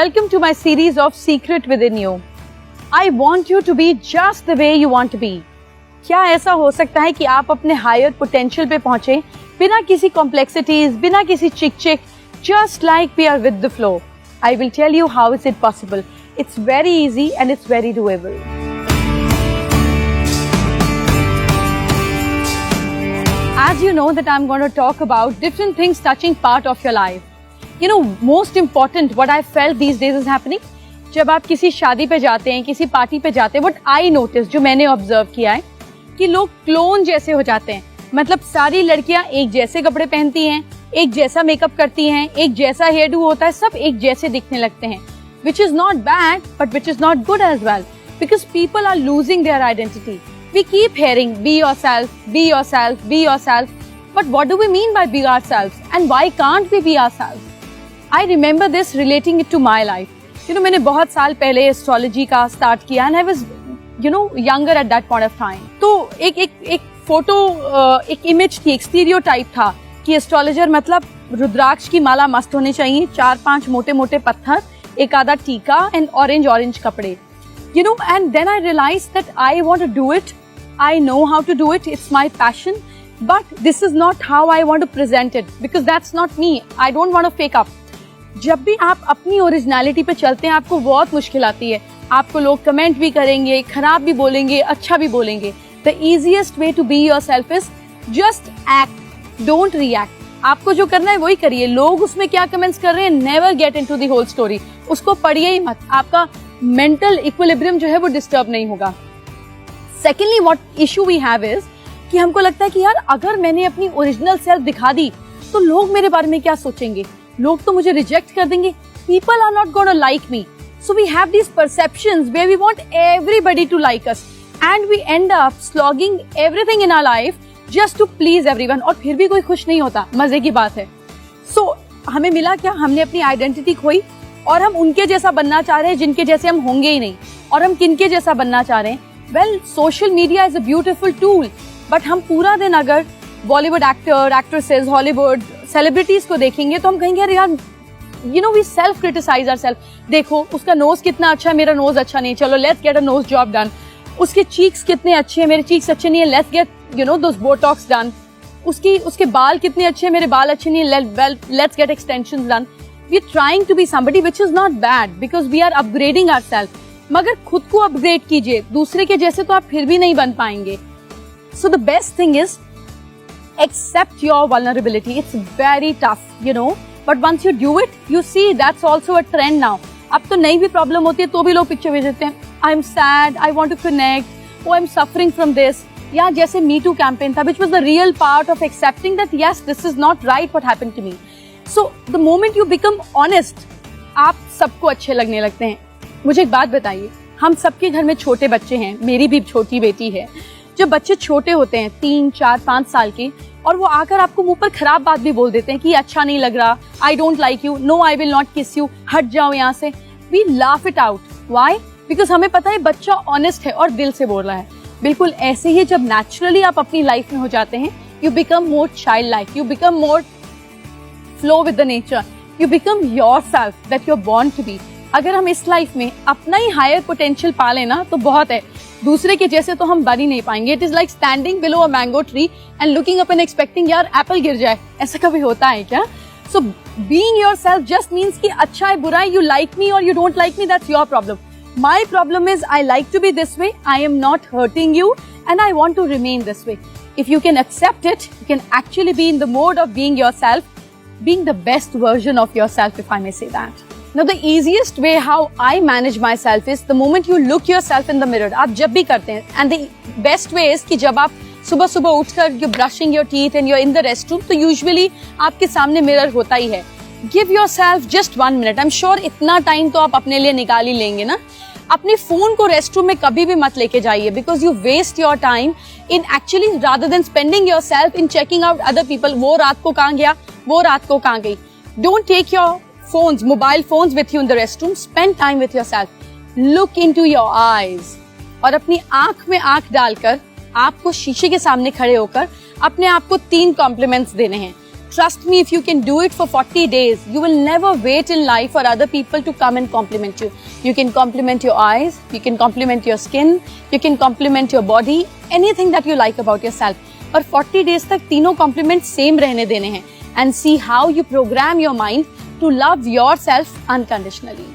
Welcome to my series of Secret Within You. I want you to be just the way you want to be. क्या ऐसा हो सकता है कि आप अपने हायर पोटेंशियल पे पहुंचे बिना किसी कॉम्प्लेक्सिटीज, बिना किसी चिक-चिक, just like we are with the flow. I will tell you how is it possible. It's very easy and it's very doable. As you know that I'm going to talk about different things touching part of your life. You know, most important what I felt these days is happening. जब आप किसी शादी पे जाते हैं, किसी party पे जाते हैं, what I noticed, जो मैंने ऑब्जर्व किया है कि लोग क्लोन जैसे हो जाते हैं. मतलब सारी लड़कियां एक जैसे कपड़े पहनती हैं, एक जैसा मेकअप करती हैं, एक जैसा हेयर डू होता है, सब एक जैसे दिखने लगते हैं. Which is not bad, but which is not good as well, because people are losing their identity. We keep hearing, be yourself, be yourself, be yourself. But what do we mean by be ourselves? And why can't we be ourselves? I remember this relating it to my life. You know, मैंने बहुत साल पहले astrology का start किया and I was, you know, younger at that point of time. तो एक photo, एक image थी, एक स्टीरियोटाइप था कि एस्ट्रोलॉजर मतलब रुद्राक्ष की माला मस्त होनी चाहिए, 4-5 मोटे मोटे पत्थर, एक आधा टीका एंड ऑरेंज कपड़े. You know, and then I realized that I want to do it. I know how to do it. It's my passion. But this is not how I want to present it because that's not me. I don't want to fake up. जब भी आप अपनी originality पे चलते हैं आपको बहुत मुश्किल आती है. आपको लोग कमेंट भी करेंगे, खराब भी बोलेंगे, अच्छा भी बोलेंगे. The easiest way to be yourself is just act, don't react. आपको जो करना है वही करिए. लोग उसमें क्या कमेंट्स कर रहे हैं, never get into the whole story. उसको पढ़िए ही मत. आपका मेंटल इक्विलिब्रियम जो है वो डिस्टर्ब नहीं होगा. Secondly what issue we have is कि हमको लगता है कि यार अगर मैंने अपनी ओरिजिनल सेल्फ दिखा दी तो लोग मेरे बारे में क्या सोचेंगे, लोग तो मुझे रिजेक्ट कर देंगे. People are not going to like me. So we have these perceptions where we want everybody to like us and we end up slogging everything in our life just to please everyone. और फिर भी कोई खुश नहीं होता. मजे की बात है. So हमें मिला क्या, हमने अपनी आइडेंटिटी खोई और हम उनके जैसा बनना चाह रहे हैं जिनके जैसे हम होंगे ही नहीं. और हम किनके जैसा बनना चाह रहे हैं? Well, social media is a beautiful tool. But हम पूरा दिन अगर Bollywood actor, actresses, Hollywood celebrities को देखेंगे तो हम कहेंगे यार, you know, we self criticise ourselves. देखो उसका नोज कितना अच्छा है, मेरा नोज अच्छा नहीं, चलो let's get a nose job done. उसके चीक्स कितने अच्छे हैं, मेरे चीक्स अच्छे नहीं है, let's gate, you know, those Botox done. उसके बाल कितने अच्छे हैं, मेरे बाल अच्छे नहीं है, let's get extensions done. We are trying to be somebody which is not bad because we are upgrading ourselves. मगर खुद को अपग्रेड कीजिए, दूसरे के जैसे तो आप फिर भी नहीं बन पाएंगे. So the best thing is accept your vulnerability. It's very tough, you know, but once you do it, you see that's also a trend now. अब तो नई भी प्रॉब्लम होती है तो भी लोग पिक्चर भेज देते हैं, I'm sad, I want to connect, oh I'm suffering from this. या जैसे Me Too campaign था, which was the real part of accepting that yes, this is not right what happened to me. So the moment you become honest, आप सबको अच्छे लगने लगते हैं. मुझे एक बात बताइए, हम सबके घर में छोटे बच्चे हैं, मेरी भी छोटी बेटी है. जब बच्चे छोटे होते हैं 3, 4, 5 साल के, और वो आकर आपको मुंह पर खराब बात भी बोल देते हैं कि अच्छा नहीं लग रहा, I don't like you, no I will not kiss you, हट जाओ यहाँ से. We laugh it out. Why? Because हमें पता है बच्चा ऑनेस्ट है और दिल से बोल रहा है. बिल्कुल ऐसे ही जब नेचुरली आप अपनी लाइफ में हो जाते हैं, you become more child like, you become more flow with the nature, you become yourself that you are born to be. अगर हम इस लाइफ में अपना ही हायर पोटेंशियल पा लेना तो बहुत है. दूसरे के जैसे तो हम बन ही नहीं पाएंगे. It is like standing below a mango tree and looking up and expecting यार एप्पल गिर जाए. ऐसा कभी होता है क्या? So being yourself just means कि अच्छा है, बुरा है, यू लाइक मी और you don't like me, that's your problem. My problem is I like to be this way, I am not hurting you and I want to remain this way. If you can accept it, you can actually be in the mode of being yourself, being the best version of yourself, if I may say that. Now the easiest way how I manage myself is the moment you look yourself in the mirror. आप जब भी करते हैं, and the best way is कि जब आप सुबह सुबह उठकर you're brushing your teeth and you're in the restroom, तो usually आपके सामने मिरर होता ही है. Give yourself just 1 minute. I'm sure इतना टाइम तो आप अपने लिए निकाल ही लेंगे ना. अपने फोन को रेस्टरूम में कभी भी मत लेके जाइए because you waste your time in actually rather than spending yourself in checking out other people. वो रात को कहाँ गया, वो रात को कहाँ गई. Don't take your phones, mobile phones with you in the restroom. Spend time with yourself. Look into your eyes. और अपनी आंख में आंख डालकर आपको शीशे के सामने खड़े होकर अपने आप को 3 कॉम्प्लीमेंट्स देने हैं. Trust me, if you can do it for 40 days, you will never wait in life for other people to come and compliment you. You can compliment your eyes, you can compliment your skin, you can compliment your body, anything that you like about yourself. पर 40 days तक तीनों compliments same रहने देने हैं and see how you program your mind to love yourself unconditionally.